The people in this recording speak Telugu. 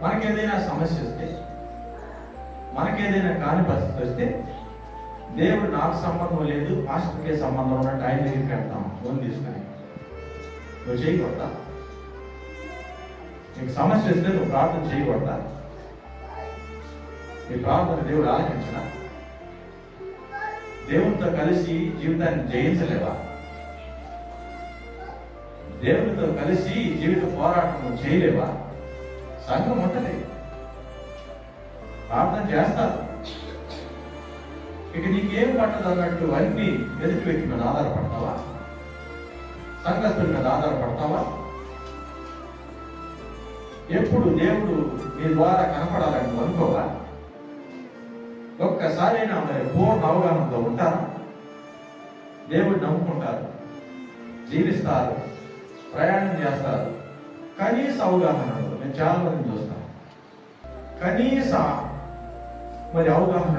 మనకేదైనా సమస్య వస్తే, మనకేదైనా కాని పరిస్థితి వస్తే, దేవుడు నాకు సంబంధం లేదు, పాస్టర్కే సంబంధం ఉన్నట్టు ఆయన దగ్గరికి వెళ్తాం ఫోన్ తీసుకుని. నువ్వు చేయకూడదా? నీకు సమస్య వస్తే నువ్వు ప్రార్థన చేయకూడదా? నీ ప్రార్థన దేవుడు ఆలకించడా? దేవునితో కలిసి జీవితాన్ని జయించలేవా? దేవునితో కలిసి జీవిత పోరాటం చేయలేవా? సంఘం ఉంటది, ప్రార్థన చేస్తారు. ఇక నీకేం పట్టదు అన్నట్టు అన్ని ఎదుటి వ్యక్తి మీద ఆధారపడతావా? సంఘస్థుల మీద ఆధారపడతావా? ఎప్పుడు దేవుడు నీ ద్వారా కనపడాలని అనుకోవా? ఒక్కసారైనా మరి పూర్ణ అవగాహనతో ఉంటారా? దేవుడు నమ్ముకుంటారు, జీవిస్తారు, ప్రయాణం చేస్తారు, కనీస అవగాహన. నేను చాలా మందిని చూస్తాను, కనీస మరి అవగాహన